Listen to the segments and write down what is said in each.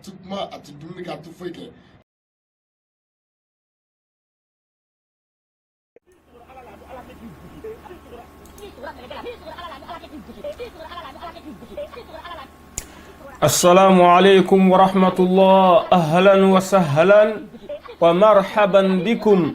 tu kuma a tu dumuni kɛ a tu foyi kɛ. السلام عليكم ورحمة الله أهلا وسهلا ومرحبا بكم.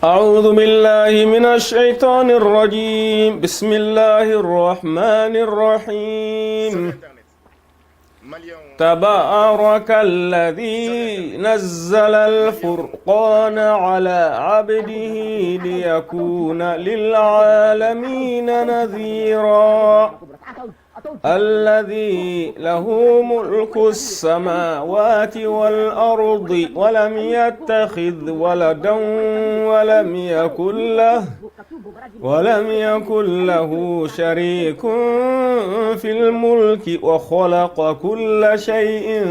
أعوذ بالله من الشيطان الرجيم. بسم الله الرحمن الرحيم. تبارك الذي نزل الفرقان على عبده ليكون للعالمين نذيرا. الذي له ملك السماوات والأرض ولم يتخذ ولدا ولم يكن له شريك في الملك وخلق كل شيء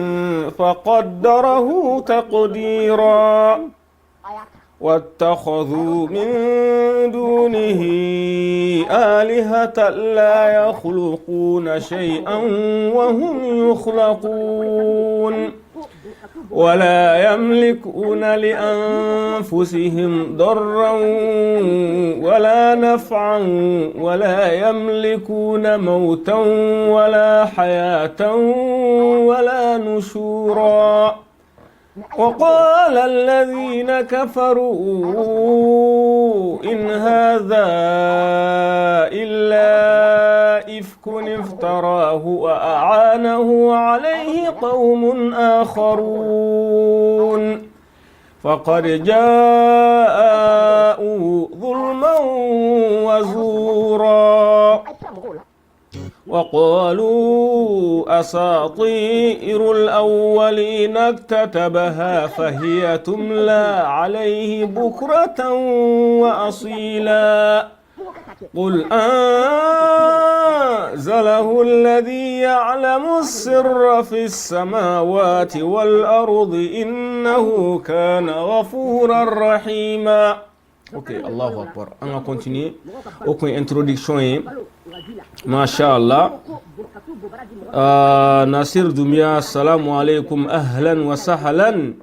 فقدره تقديرا. واتخذوا من دونه آلهة لا يخلقون شيئا وهم يخلقون ولا يملكون لأنفسهم ضرا ولا نفعا ولا يملكون موتا ولا حياة ولا نشورا. وقال الذين كفروا إن هذا إلا إفك افتراه وأعانه عليه قوم آخرون فقد جاءوا ظلما وزورا. وقالوا أساطير الأولين اكتتبها فهي تملى عليه بكرة وأصيلا. قل أنزله الذي يعلم السر في السماوات والأرض إنه كان غفورا رحيما. Ok, Allahu Akbar. On va continuer. Aucune introduction. Masha'Allah. Nasir Doumia, assalamu alaikum, ahlan wa sahlan.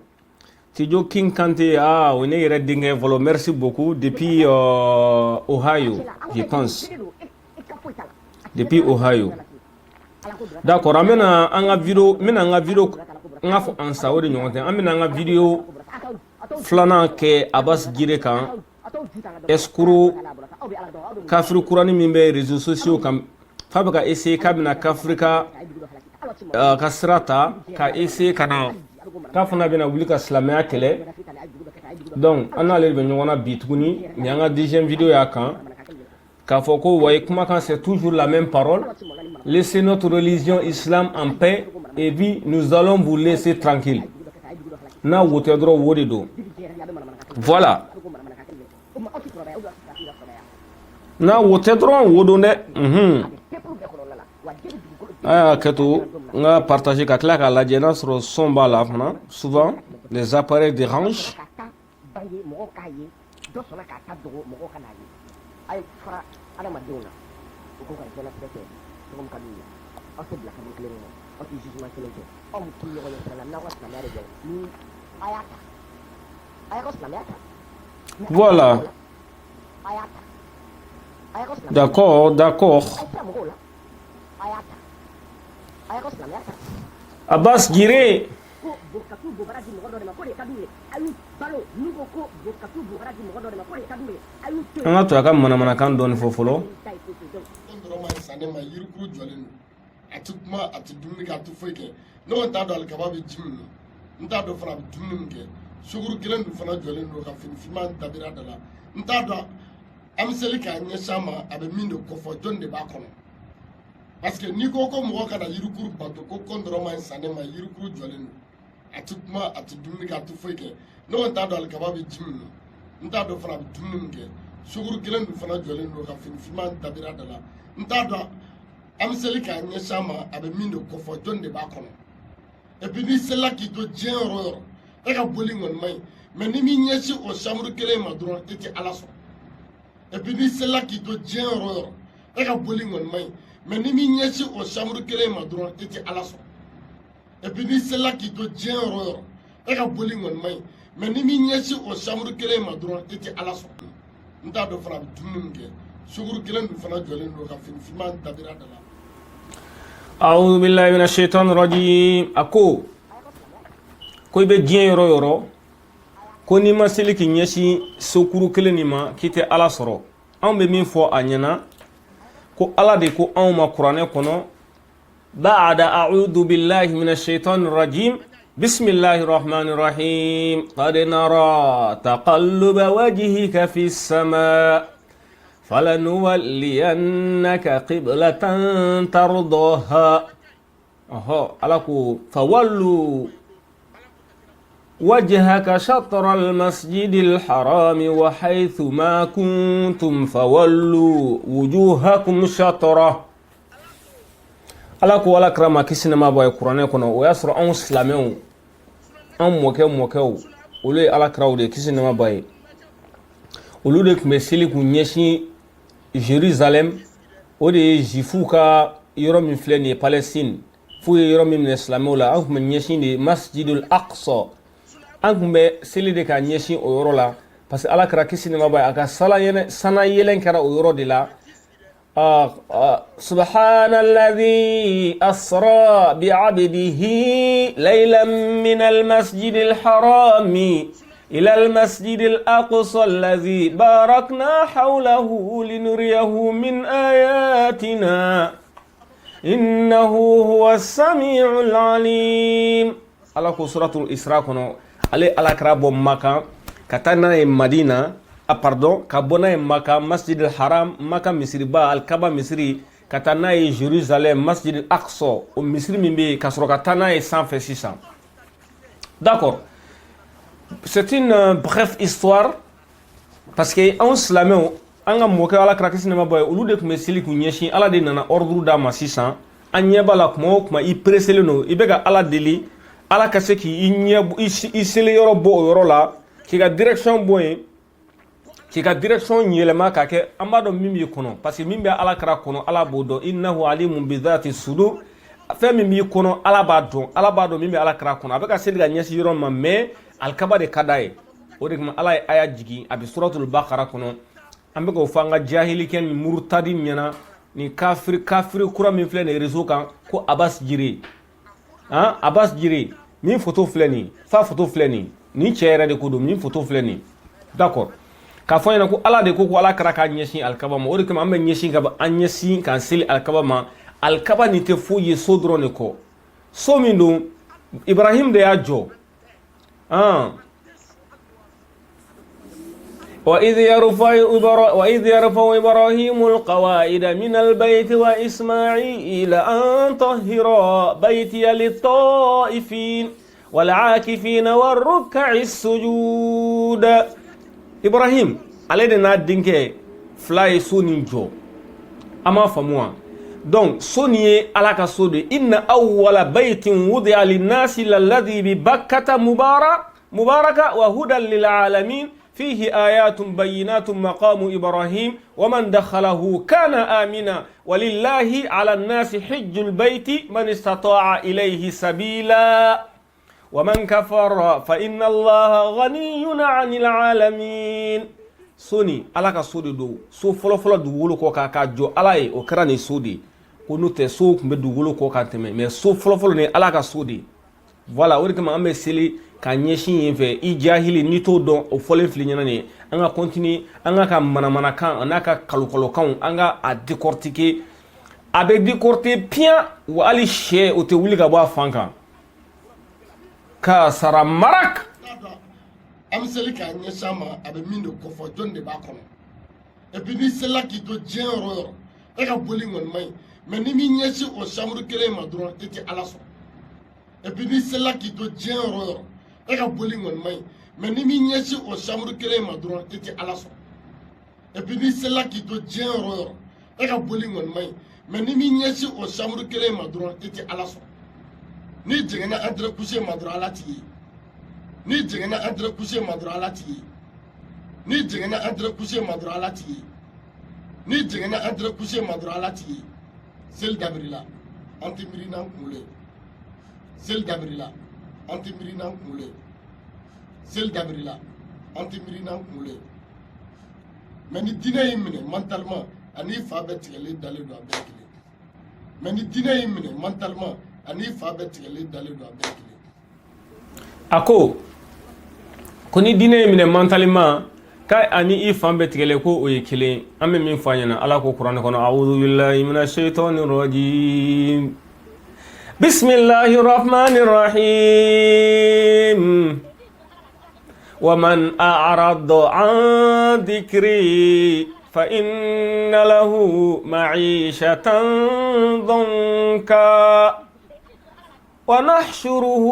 Tijo King Kante, on est redding volo. Merci beaucoup. Depuis Ohio, je pense. Depuis Ohio. D'accord, amena anga video, nga fo ansa wodi nyonte. Amena anga video flana ke Abbas Gire kan. Eskuru kafiri kurani min bɛ réseaux sociaux kan fa bɛ ka essayer k'a bɛna kafirika ka sira ta ka essayer ka na k'a fana bɛna wuli ka silamɛya kɛlɛ. Donc an n'ale bɛ ɲɔgɔn na bi tuguni ni an ka deuxième vidéo y'a kan k'a fɔ ko wayi kumakan c'est toujours la même parole. Laissez notre religion islam en paix et puis nous allons vous laisser tranquille. Na wote dɔrɔn wo de don. Voilà. Na wote dɔrɔn wo don dɛ. Keto nga partager ka tila k'a lajɛ n'a sɔrɔ son b'a la fana. Souvent les appareils dérangent. Voilà. D'accord, d'accord. Abbas Gire. An ka to a ka manamanakan dɔɔni fɔ fɔlɔ. A tu kuma a tu dumuni kɛ a tu foyi kɛ. Ne kɔni t'a dɔn alikaba bɛ ji min na. N t'a dɔn fana a bɛ dumuni min kɛ. Sukuru kelen dun fana jɔlen don ka fini finman dabira da la. N t'a dɔn an bɛ seli k'a ɲɛsin a ma a bɛ min de kofɔ jɔn de b'a kɔnɔ. Parce que n'i ko ko mɔgɔ kana yirikuru bato ko kɔndɔrɔ ma ɲi san ne ma yirikuru jɔlen don. A tu kuma a tu dumuni kɛ a tu foyi kɛ. Ne kɔni t'a dɔn alikaba bɛ ji min na. N t'a dɔn fana a bɛ dumuni min kɛ. Sukuru kelen dun fana jɔlen don ka fini finman dabira da la. N t'a dɔn an bɛ seli k'a ɲɛsin a ma a bɛ min de kofɔ jɔn de b'a kɔnɔ. Et puis n'i selila k'i to diɲɛ yɔrɔ o yɔrɔ e ka boli kɔni man ɲi mais ni min ɲɛsi o chambre kelen ma dɔrɔn e tɛ ala sɔrɔ et puis ni sela k'i to diɲɛ yɔrɔ o yɔrɔ e ka boli kɔni man ɲi mais ni min ɲɛsi o chambre kelen ma dɔrɔn e tɛ ala sɔrɔ et puis ni sela k'i to diɲɛ yɔrɔ o yɔrɔ e ka boli kɔni man ɲi mais ni min ɲɛsi o chambre kelen ma dɔrɔn e tɛ ala sɔrɔ n t'a dɔn fana a bɛ dumuni min kɛ suguru kelen dun fana jɔlen don ka fini finman dabira da la. أعوذ بالله من الشيطان الرجيم أكو كوي بجين يرو يرو كوني ما سلك نيشي سكرو كلني ما كيتي على سرو أم بمين فو أنينا كو على دي كو أم قرآن كونو بعد أعوذ بالله من الشيطان الرجيم بسم الله الرحمن الرحيم قد نرى تقلب وجهك في السماء فلنولينك قبلة ترضاها فولوا وجهك شطر المسجد الحرام وحيث ما كنتم فولوا وجوهكم شطره alaku wala krama kisina mabo ay qur'ane kono o yasro on islamew on mokew ule ala krawde kisina mabo ay ulude kumesili kunyeshi Jérusalem o de jifu ka yoro min fleni Palestine fu yoro min islamew la an kuma nyeshi ni Masjidul Aqsa an kuma seli de ka nyeshi o yoro la parce que ala kra kisina mabo ay aka sala yene sana yelen kara o yoro de la سبحان الذي أسرى بعبده ليلا من المسجد الحرام إلى المسجد الأقصى الذي باركنا حوله لنريه من آياتنا إنه هو السميع العليم على سورة الإسراء على كراب مكة كتنا مدينة pardon kabona maka masjid al-haram maka misri ba al-kaba misri katana e Jérusalem masjid al-aqsa o misri mimbe kasro katana e 10600. D'accord, c'est une brève histoire parce que en islamé anga moka ala krakisina maboy ulude ko mesili ku nyeshi ala de nana ordre da ma 600 anya bala ko kuma i presele no ibega ala deli ala kaseki i nyebu i sele yoro bo yoro la ki ga direction boy ki ka direction yelema ka ke amado mimi kono parce que mimbe ala kra kono ala bodo innahu alimun bi dhati sudur fe mimi kono ala bado mimbe ala kra kono abeka selga nyasi yoro ma me al kaba de kadaye o de ma ala aya jigi abi suratul baqara kono ambe ko fanga jahili ken murtadi nyana ni kafir kura min flene réseau kan ko abbas jiri abbas jiri min photo fleni fa photo fleni ni chere de ko do min photo fleni. D'accord, ka fo yana ko ala de ko ala kara ka nyeshi alkaba ma o de kama ambe nyeshi ka ba anyesi kan seli alkaba ma alkaba ni te fo ye so drone ko so min do Ibrahim de ajo وإذ يرفع إبراهيم القواعد من البيت وإسماعيل أن طهر بيتي للطائفين والعاكفين والركع السجود. Ibrahim ale de na dinke fly soni jo ama famwa donc soni ala ka sode inna awwala baytin wudi'a lin-nasi alladhi bi bakkata mubaraka wa hudan lil alamin fihi ayatun bayyinatun maqamu ibrahim wa man dakhalahu kana amina walillahi 'ala an-nasi hajjul bayti man istata'a ilayhi sabila ومن كفر فإن الله غني عن العالمين. سوني على كسودي دو سو فلو دو ولو كوكا كاجو على او كراني سودي كونوتي سو كمبي دو ولو كوكا تمي مي سو فلو ني على كسودي فوالا وري كما امبي سيلي كانيشي ينفي اي جاهلي نيتو دون او فولين فلي ناني انغا كونتيني انغا كا مانا كان انغا كالو كان انغا ا ديكورتيكي ابي ديكورتي بيان والي شي او تي ولي غبا فانكا ka sara marak amseli ka nyesha ma abe mindo ko fo jonde ba kono e bi ni sela ki to jero e ka boli ngon mai mais ni mi nyeshi o chambre kele ma dron eti ala so e bi ni sela ki to jero e ka boli ngon mai mais ni mi nyeshi o chambre kele ma dron eti ala so e bi ni sela ki to jero e ka boli ngon mai mais ni mi nyeshi o chambre kele ma dron eti ala so ni jengena entre coucher ma dron ala ti ni jigana entre coucher madura ala tigi ni jigana entre coucher madura ala tigi ni jigana entre coucher madura ala tigi sel dabrila antimirina kule sel dabrila antimirina kule sel dabrila antimirina kule mais ni dina yimine mentalement ani fa bɛ tigɛlen dalen don a bɛɛ kelen mais ni diinɛ y'i minɛ mentalement ani fa bɛɛ tigɛlen dalen don a bɛɛ kelen a ko ni diinɛ y'i minɛ mentalement k'a ani i fan bɛɛ tigɛlen ko o ye kelen an bɛ min fɔ a ɲɛna ala ko kuranɛ kɔnɔ a'udhu billahi minash shaitani rajim bismillahir rahmanir rahim ومن أعرض عن ذكري فإن له معيشة ضنكا ونحشره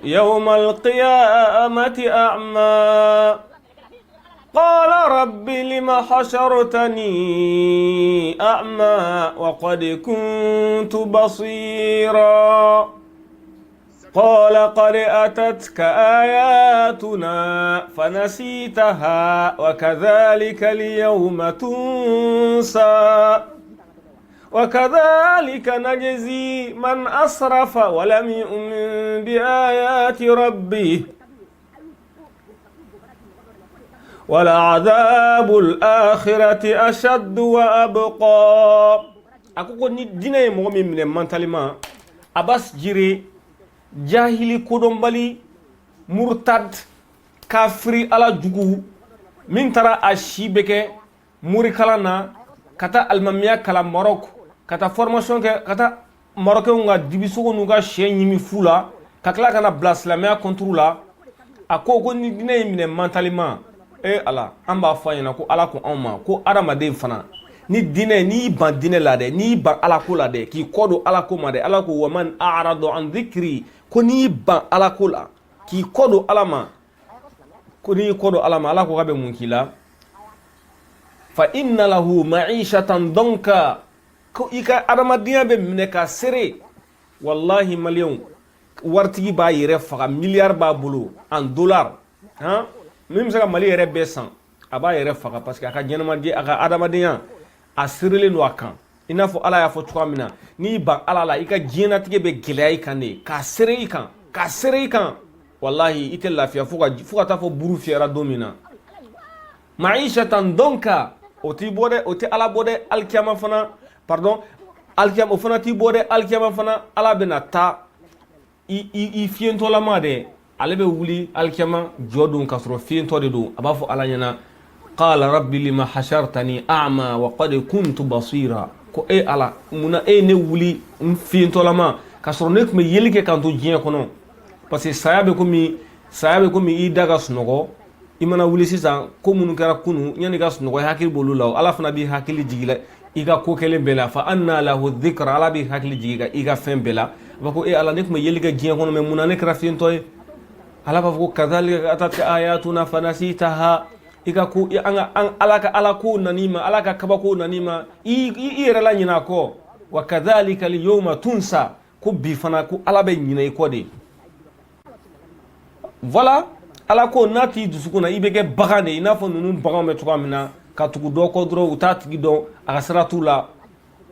يوم القيامة أعمى قال رب لم حشرتني أعمى وقد كنت بصيرا قال قد أتتك آياتنا فنسيتها وكذلك اليوم تنسى وكذلك نجزي من أسرف ولم يؤمن بآيات ربه ولعذاب الآخرة أشد وأبقى أقول نديني مؤمن من المنتالما أباس جيري jahili kodonbali murtad kafiri ala jugu min tara a si bɛ kɛ muri kalan na ka taa alimamiya kalan Maroc ka taa formation kɛ ka taa Marocains ka dibisogo n'u ka sɛ ɲimi fu la ka tila ka na bila silamɛya contre la a ko ni diinɛ in minɛ mentalement ala an b'a fɔ a ɲɛna ko ala ko anw ma ko adamaden fana ni diinɛ n'i ban diinɛ la dɛ n'i ban ala ko la dɛ k'i kɔ don ala ko ma dɛ ala ko wa man a'rada an dhikri ko n'i ban ala ko la k'i kɔ don ala ma ko n'i kɔ don ala ma ala ko k'a bɛ mun k'i la fa inna lahu ma'ishatan danka ko i ka adamadenya bɛ minɛ ka sere wallahi maliyɛnw waritigi b'a yɛrɛ faga miliyari b'a bolo en dollar min bɛ se ka mali yɛrɛ bɛɛ san a b'a yɛrɛ faga parce que a ka ɲɛnamaya a ka adamadenya a serelen don a kan i n'a fɔ ala y'a fɔ cogoya min na n'i ban ala la i ka diɲɛlatigɛ bɛ gɛlɛya i kan de k'a sere i kan wallahi i tɛ lafiya fo ka taa fɔ buru fiyɛra don min na ma'ishatan danka o t'i bɔ dɛ o tɛ ala bɔ dɛ alikiyama fana pardon alikiyama o fana t'i bɔ dɛ alikiyama fana ala bɛna taa i fiyɛntɔlama dɛ ale bɛ wuli alikiyama jɔ don k'a sɔrɔ fiyɛntɔ de don a b'a fɔ ala ɲɛna قال رب لما حشرتني أعمى وقد كنت بصيرا ko ala muna ne wuli fintolama ka sɔrɔ ne tun bɛ yeli kɛ kan to diɲɛ kɔnɔ parce que saya bɛ komi i da ka sunɔgɔ i mana wuli sisan ko minnu kɛra kunu yanni ka sunɔgɔ i hakili b'olu la ala fana b'i hakili jigi la i ka ko kɛlen bɛɛ la fa anna lahu dhikra ala b'i hakili jigi i ka fɛn bɛɛ la a b'a ko ala ne tun bɛ yeli kɛ diɲɛ kɔnɔ mais muna ne kɛra fintɔ ye ala b'a fɔ ko kadhalika atatka ayatuna fanasitaha i ka ko ala ka ala ko nanima ala ka kabako nanima i yɛrɛ la ɲina kɔ wa kadhalika al-yawma tunsa ko bi fana ko ala bɛ ɲina i kɔ de voilà ala ko n'a t'i dusukun na i bɛ kɛ bagan de i n'a fɔ ninnu baganw bɛ cogoya min na ka tugu dɔ kɔ dɔrɔn u t'a tigi dɔn a ka sira t'u la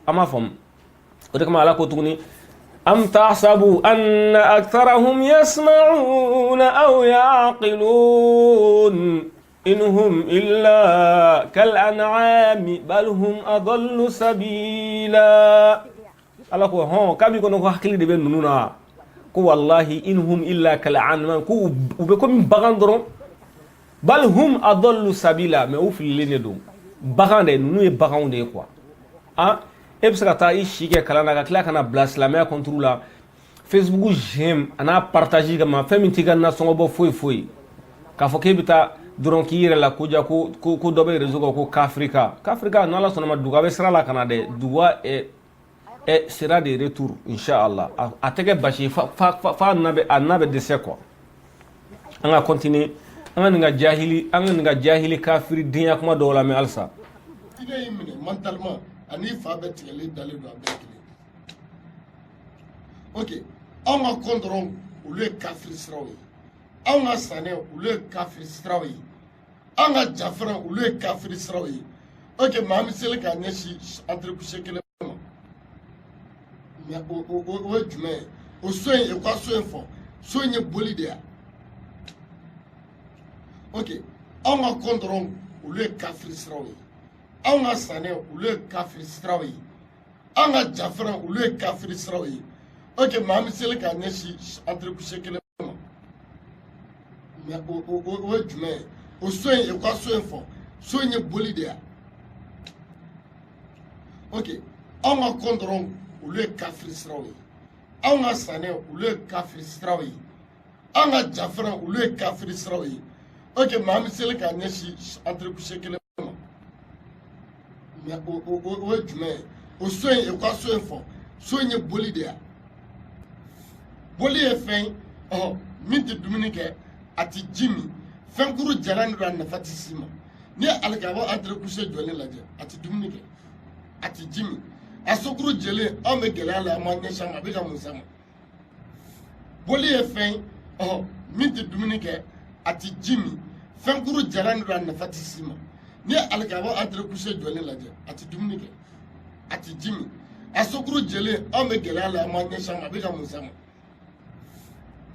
an m'a faamu o de kama ala ko tuguni am tahsabu anna aktharahum yasma'una aw ya'qilun إن هم إلا كالأنعام بل هم أضل سبيلا الله كو هون كابي كونو حكيلي دي بن نونا كو والله إن هم إلا كالأنعام كو وبكم بغان درون بل هم أضل سبيلا mais ou filene do bagan de nunu e bagan de quoi e bɛ se ka taa i si kɛ kalan na ka tila ka na bila silamɛya contre la Facebook j'aime ana partage kama fɛn min t'i ka nasɔngɔ bɔ foyi foyi k'a fɔ k'e bɛ taa dɔrɔn k'i yɛrɛ la ko dɔ bɛ réseau kan ko k'Afrika n'Ala sɔnna ma duga bɛ sira la ka na dɛ duga sera de retour inchallah a tɛ kɛ basi fa a na bɛ dɛsɛ quoi an ka continuer an ka nin ka jahili kafiri denya kuma dɔw la mɛ halisa diinɛ y'i minɛ mentalement ani fa bɛɛ tigɛlen dalen don a bɛɛ kelen ok anw ka kɔn dɔrɔn olu ye kafiri siraw ye an ka sanɛ olu ye kafiri siraw ye an ka jafara olu ye kafiri siraw ye ok maa min seli k'a ɲɛsin entreprise kelen ma mais o ye jumɛn ye o so in u ka so in fɔ so in ye boli de ya ok an ka kɔn dɔrɔn olu ye kafiri siraw ye an ka sanɛ olu ye kafiri siraw ye an ka jafara olu ye kafiri siraw ye ok maa min seli k'a ɲɛsin entreprise kelen ma mais o ye jumɛn ye o so in u ka so in fɔ so in ye boli de ya ok an ka kɔn dɔrɔn olu ye kafiri siraw ye an ka sanɛ olu ye kafiri siraw ye an ka jafara olu ye kafiri siraw ye ok maa min seli k'a ɲɛsin entreprise kelen ma mais o ye jumɛn ye o so in u ka so in fɔ so in ye boli de ya boli ye fɛn min tɛ dumuni kɛ a tɛ ji min fɛnkuru jalan de don a nafa tɛ s'i ma n'i ye alikaba entreprise jɔlen lajɛ a tɛ dumuni kɛ a tɛ ji min a sokuru jɛlen anw bɛ gɛlɛya la an m'an ɲɛsin a ma a bɛ ka mun s'a ma boli ye fɛn min tɛ dumuni kɛ a tɛ ji min fɛnkuru jalan de don a nafa tɛ s'i ma n'i ye alikaba entreprise jɔlen lajɛ a tɛ dumuni kɛ a tɛ ji min a sokuru jɛlen anw bɛ gɛlɛya la an m'an ɲɛsin a ma a bɛ ka mun s'a ma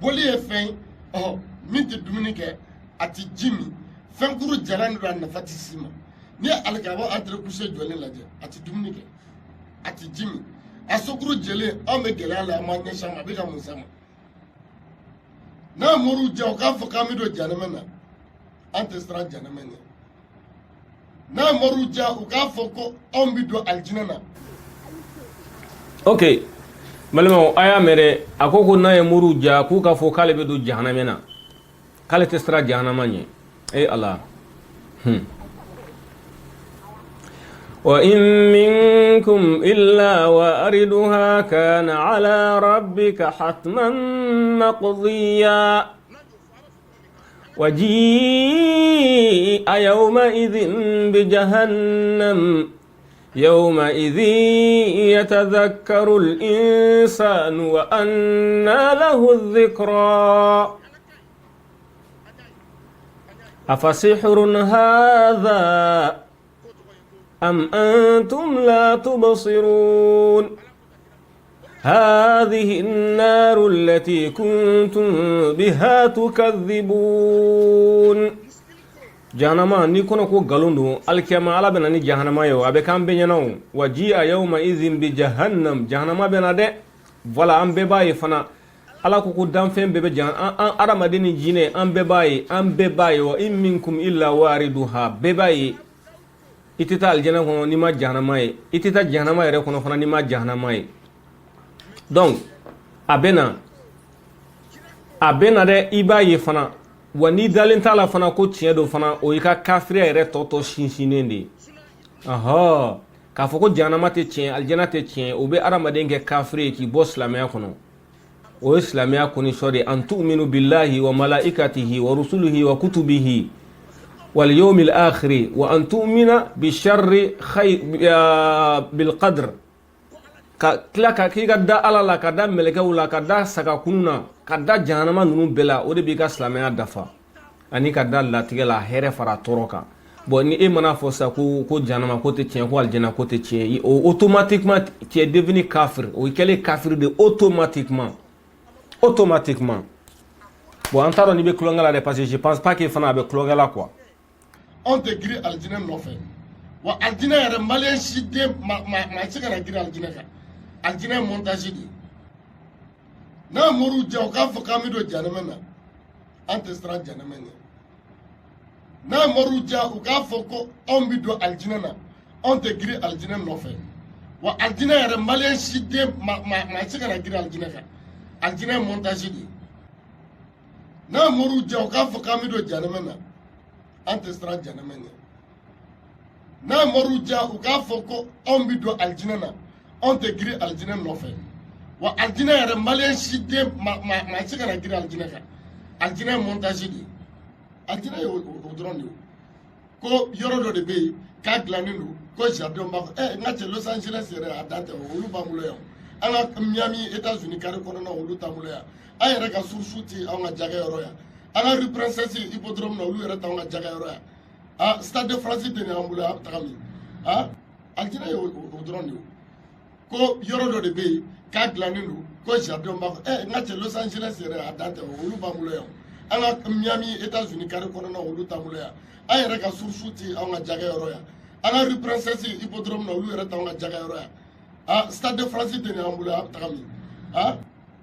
boli ye fɛn min tɛ dumuni kɛ a tɛ ji min fɛnkuru jalan de don a nafa tɛ s'i ma n'i ye alikaba entreprise jɔlen lajɛ a tɛ dumuni kɛ a tɛ ji min a sokuru jɛlen anw bɛ gɛlɛya la an m'an ɲɛsin a ma a bɛ ka mun s'a ma n'a moriw diya u k'a fɔ k'an bɛ don janɛmɛ na an tɛ siran janɛmɛ ɲɛ n'a moriw diya u k'a fɔ ko anw bɛ don alijinɛ na. ok balimaw a y'a mɛn dɛ a ko ko n'a ye moriw diya k'u ka fɔ k'ale bɛ don jahanamɛ na k'ale tɛ siran jahanama ɲɛ ala وإن منكم إلا واردها كان على ربك حتما مقضيا وجيء يومئذ بجهنم يومئذ يتذكر الإنسان وأنى له الذكرى أفسحر هذا أم أنتم لا تبصرون هذه النار التي كنتم بها تكذبون جهنم نيكون كو غلوندو الكيما على بناني جهنم يو ابي كان بينو وجيء يومئذ بجهنم جهنم بنادي فوالا ام بيباي فنا ala ko dan fen bebe jan an aramadeni jine an bebaye wa in minkum illa wariduha bebaye itita aljana kono ni ma jahanama ye itita jahanama yɛrɛ kono fana ni ma jahanama ye donc a bena dɛ i b'a ye fana wa ni dalen t'a la fana ko tiɲɛ do fana o i ka kafiriya yɛrɛ tɔtɔ sinsinnen de k'a fɔ ko jahanama tɛ tiɲɛ aljana tɛ tiɲɛ o bɛ adamaden kɛ kafiri ye k'i bɔ silamɛya kɔnɔ o ye silamɛya condition de an tu'minu billahi wa malaikatihi wa rusulihi wa kutubihi wal yawmil akhir wa an tu'mina bi sharri bil qadr ka kila ka k'i ka da ala la ka da mɛlɛkɛw la ka da saga kununa ka da jahanama ninnu bɛɛ la o de b'i ka silamɛya dafa ani ka da latigɛ la hɛrɛ fara tɔɔrɔ kan bon ni e mana fɔ sa ko jahanama ko tɛ tiɲɛ ko aljana ko tɛ tiɲɛ automatiquement tu es devenu kafir o kɛlen kafir de automatiquement bon an t'a dɔn n'i bɛ tulonkɛ la dɛ parce que je pense pas que fana a bɛ tulonkɛ la quoi anw tɛ girin alijinɛ nɔfɛ wa alijinɛ yɛrɛ maliyɛn si den maa si kana girin alijinɛ kan alijinɛ ye montage de ye n'a moriw diya u k'a fɔ k'an bɛ don jahanama na an tɛ siran jahanama ɲɛ n'a moriw diya u k'a fɔ ko anw bɛ don alijinɛ na anw tɛ girin alijinɛ nɔfɛ wa alijinɛ yɛrɛ maliyɛn si den maa si kana girin alijinɛ kan alijinɛ ye montage de ye n'a moriw diya u k'a fɔ k'an bɛ don jahanama na an tɛ siran jahanama ɲɛ n'a moriw diya u k'a fɔ ko anw bɛ don alijinɛ na anw tɛ girin alijinɛ nɔfɛ wa alijinɛ yɛrɛ maliyɛn si den maa si kana girin alijinɛ kan alijinɛ ye montage de ye alijinɛ ye o dɔrɔn de ye ko yɔrɔ dɔ de bɛ yen k'a dilannen don ko jardin b'a fɔ n ka cɛ Los Angeles yɛrɛ a dan tɛ olu b'an bolo yan an ka Miami États-Unis carré kɔnɔna olu t'an bolo yan an yɛrɛ ka surusu tɛ anw ka jagɛ yɔrɔ yan ala rue princesse hippodrome na olu yɛrɛ t'anw ka jaga yɔrɔ yan stade de france tɛ nin an bolo a bɛ taga min aljina ye o dɔrɔn de ye ko yɔrɔ dɔ de bɛ yen k'a dilannen don ko jardin b'a fɔ n ka cɛ los angeles yɛrɛ a dan tɛ olu b'an bolo yan an ka miami états-unis carré kɔnɔna olu t'an bolo yan an yɛrɛ ka surusu tɛ anw ka jaga yɔrɔ yan ala rue princesse hippodrome na olu yɛrɛ t'anw ka jaga yɔrɔ yan stade de france tɛ nin an bolo a bɛ taga min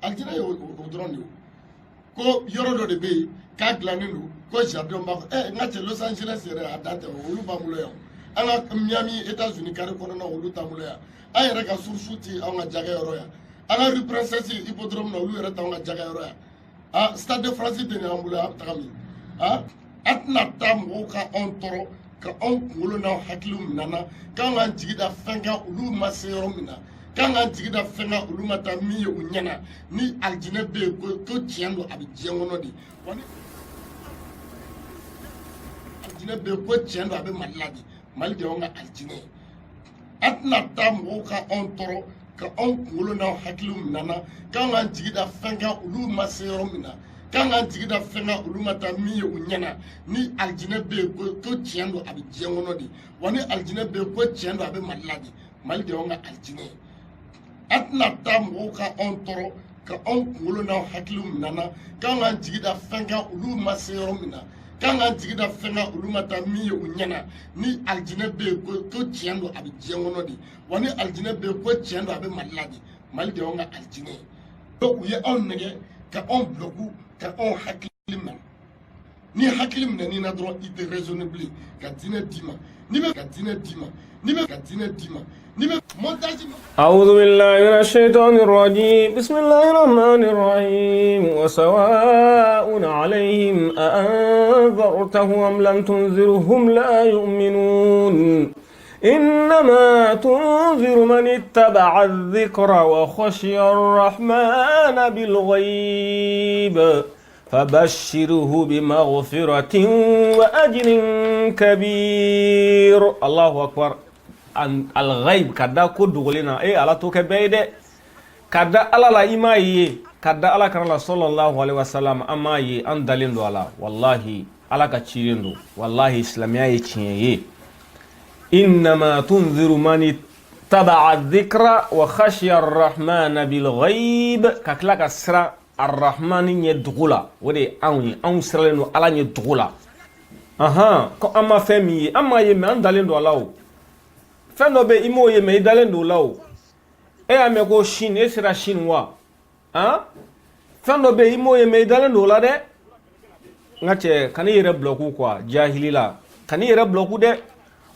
aljina ye o dɔrɔn de ye ko yɔrɔ dɔ de bɛ yen k'a dilannen don ko jardin b'a fɔ n ka cɛ los angeles yɛrɛ a dan tɛ olu b'an bolo yan an ka miami états-unis carré kɔnɔna olu t'an bolo yan an yɛrɛ ka surusu tɛ anw ka jaga yɔrɔ yan ala rue princesse hippodrome na olu yɛrɛ t'anw ka jaga yɔrɔ yan stade de france tɛ nin an bolo a bɛ taga min a tɛna taa mɔgɔw ka anw tɔɔrɔ ka anw kunkolo n'anw hakiliw minana k'an k'an jigi da fɛn kan olu ma se yɔrɔ min na k'an k'an jigi da fɛn kan olu ma taa min ye u ɲɛna ni aljinɛ bɛ yen ko tiɲɛ don a bɛ diɲɛ kɔnɔ de wa ni aljinɛ bɛ yen ko tiɲɛ don a bɛ mali la de mali de y'anw ka aljinɛ ye a tɛna taa mɔgɔw ka anw tɔɔrɔ ka anw kunkolo n'anw hakiliw minana k'an k'an jigi da fɛn kan olu ma se yɔrɔ min na k'an k'an jigi da fɛn kan olu ma taa min ye u ɲɛna ni aljinɛ bɛ yen ko tiɲɛ don a bɛ diɲɛ kɔnɔ de wa ni aljinɛ bɛ yen ko tiɲɛ don a bɛ mali la de mali de y'anw ka aljinɛ ye a tɛna taa mɔgɔw ka anw tɔɔrɔ ka anw kunkolo n'anw hakiliw minana k'an k'an jigi da fɛn kan olu ma se yɔrɔ min na k'an k'an jigi da fɛn kan olu ma taa min ye u ɲɛna ni aljinɛ bɛ yen ko tiɲɛ don a bɛ diɲɛ kɔnɔ de wa ni aljinɛ bɛ yen ko tiɲɛ don a bɛ mali la de mali de y'anw ka aljinɛ ye donc u ye anw nɛgɛ ka anw bloku ka anw hakili minɛ ni hakili minɛn'i na dɔrɔn i tɛ raisonner bilen ka diinɛ d'i ma n'i bɛ ka diinɛ d'i ma n'i bɛ ka diinɛ d'i ma n'i bɛ montage ma. أعوذ بالله من الشيطان الرجيم بسم الله الرحمن الرحيم وسواء عليهم أأنذرتهم أم لم تنذرهم لا يؤمنون إنما تنذر من اتبع الذكر وخشي الرحمن بالغيب فبشره بمغفرة وأجر كبير الله أكبر الغيب كدا كدغلنا على توك بيد كدا على لا إيماي كدا على كرلا صلى الله عليه وسلم أماي أن دلين دولا والله على كتشيرين دو والله إسلامية يتشيني إنما تنذر من اتبع الذكر وخشي الرحمن بالغيب ككلاك سرا الرحمن يدغلا ودي أون سرلنو على يدغلا كو أما فمي أما يمي أن دلين دولا fɛn be imo ye me dalen do lawo ame ko shin esira shinwa fɛn be imo ye me dalen do la de ngache kani yere bloku kwa jahilila kani yere bloku de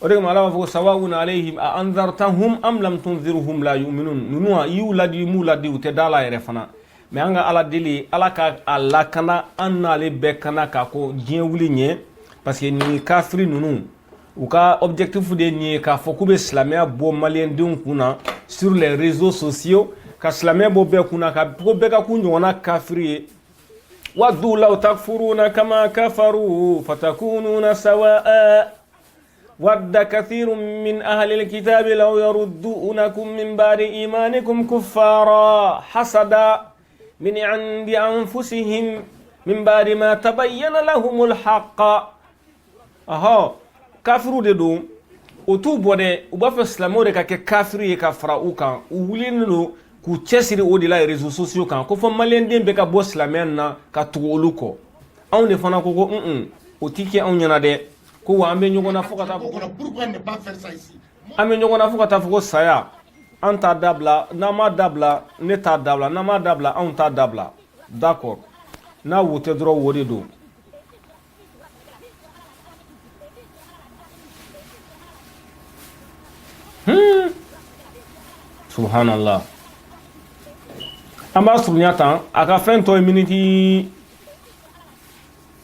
o de mala fo sawa'un alaihim a anzartahum am lam tunzirhum la yu'minun nunwa yuladi muladi ute dala yere fana me anga ala dili ala ka ala kana anale be kana ka ko jien wuli nye parce que ni kafiri nunu ou ka objectif de ni ka foku be islamia bo malien dun kuna sur les réseaux sociaux ka islamia bo be kuna ka bo be ka kunyona kafiri waddu law takfuruna kama kafaru fatakununa sawaa ود كثير من أهل الكتاب لو يردونكم من بعد إيمانكم كفارا حسدا من عند أنفسهم من بعد ما تبين لهم الحق كافرو دي دوم otu bode uba fe islamo de ka ke kafiri ka fara u kan u wulino ku chesiri o de la réseaux sociaux kan ko fo malien den be ka bo islamen na ka tuulu ko on de fana ko o tike on yana de ko wa ambe nyogona fokata ko pourquoi ne pas faire ça ici ambe nyogona fokata foko saya anta dabla nama dabla neta dabla nama dabla anta dabla d'accord na wote dro wori do subhanallah amba sunyata aka fento minute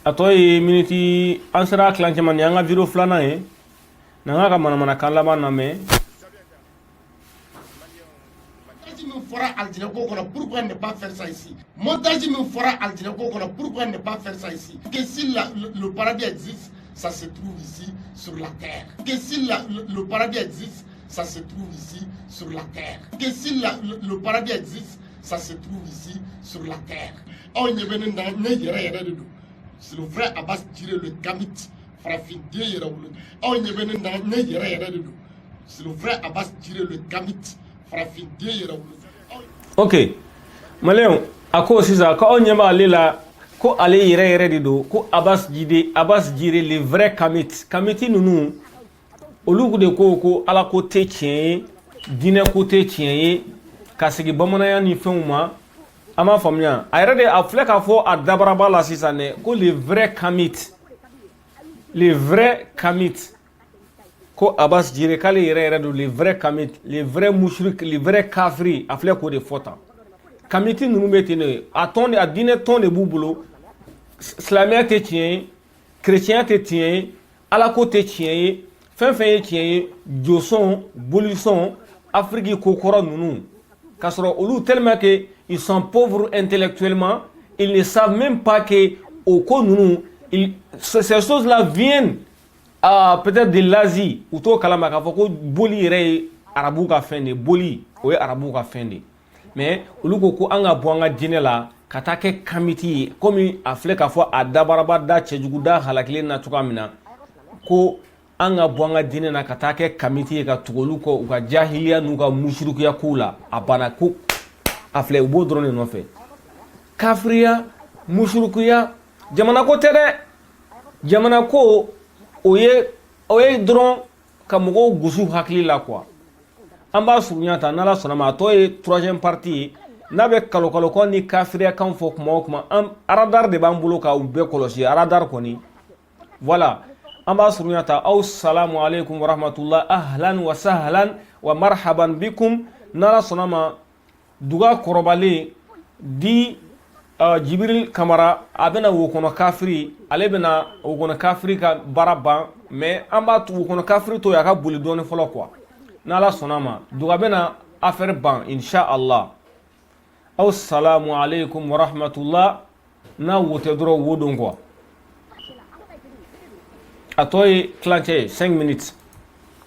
atoy minute ansara clanche man yanga video flana e nanga ka mana kala bana me fera Aldineko qu'on a pourquoi ne pas faire ça ici montage me fera Aldineko qu'on a pourquoi ne pas faire ça ici que si le paradis existe ça se trouve ici sur la terre que si le paradis existe ça se trouve ici sur la terre que si le paradis existe ça se trouve ici sur la terre on y vient dans ne yere de c'est le vrai Abbas Djire le Kamit farafin den yɛrɛ wolo aw ɲɛ bɛ ne yɛrɛ de don c'est le vrai Abbas Djire le Kamit farafin den yɛrɛ wolo. Ok, maliyɛnw a ko sisan ko aw ɲɛ b'ale la ko ale yɛrɛ de don ko Abbas Djire le vrai kamiti ninnu olu de ko ala ko tɛ tiɲɛ ye diinɛ ko tɛ tiɲɛ ye ka sigi bamananya ni fɛnw ma a m'a faamuya a yɛrɛ de a filɛ k'a fɔ a dabaraba la sisan dɛ ko le vrai kamit ko Abbas Djire k'ale yɛrɛ don le vrai kamit le vrai mushrik le vrai kafiri a filɛ k'o de fɔ tan kamiti ninnu bɛ ten de a diinɛ tɔn de b'u bolo silamɛya tɛ tiɲɛ ye kerecɛnya tɛ tiɲɛ ye alako tɛ tiɲɛ ye fɛn fɛn ye tiɲɛ ye josɔn bolisɔn afiriki kokɔrɔ ninnu k'a sɔrɔ olu tellement que ils sont pauvres intellectuellement ils ne savent même pas que o ko ninnu ces choses là viennent peut-être de l'Asie u t'o kalama k'a fɔ ko boli yɛrɛ ye arabu ka fɛn de boli o ye arabu ka fɛn de mais olu ko an ka bɔ an ka diinɛ la ka taa kɛ kamiti ye komi a filɛ k'a fɔ a dabaraba da cɛjugu da halakilen na cogoya min na ko an ka bɔ an ka diinɛ na ka taa kɛ kamiti ye ka tugu olu kɔ u ka jahiliya n'u ka mushrikiya kow la a banna ko a filɛ u b'o dɔrɔn de nɔfɛ kafiriya mushrikiya jamana ko tɛ dɛ jamana ko o ye dɔrɔn ka mɔgɔw gosi hakili la quoi an b'a surunya ta n'ala sɔnna ma a tɔ ye troisième partie ye n'a bɛ kalokalokan ni kafiriya kan fɔ kuma o kuma radar de b'an bolo k'aw bɛɛ kɔlɔsi radar kɔni voilà an b'a surunya ta aw salamu alaikum wa rahmatullah ahlan wa sahlan wa marhaban bikum n'ala sɔnna ma duga kɔrɔbalen di Jibril Kamara a bɛna wo kɔnɔ kafiri ale bɛna wo kɔnɔ kafiri ka baara ban mais an b'a wo kɔnɔ kafiri to a ka boli dɔɔni fɔlɔ quoi n'ala sɔnna ma duga bɛna affaire ban inshallah aw salamu alaikum wa rahmatullah n'a wo tɛ dɔrɔn wo don quoi a tɔ ye tilancɛ ye 5 minutes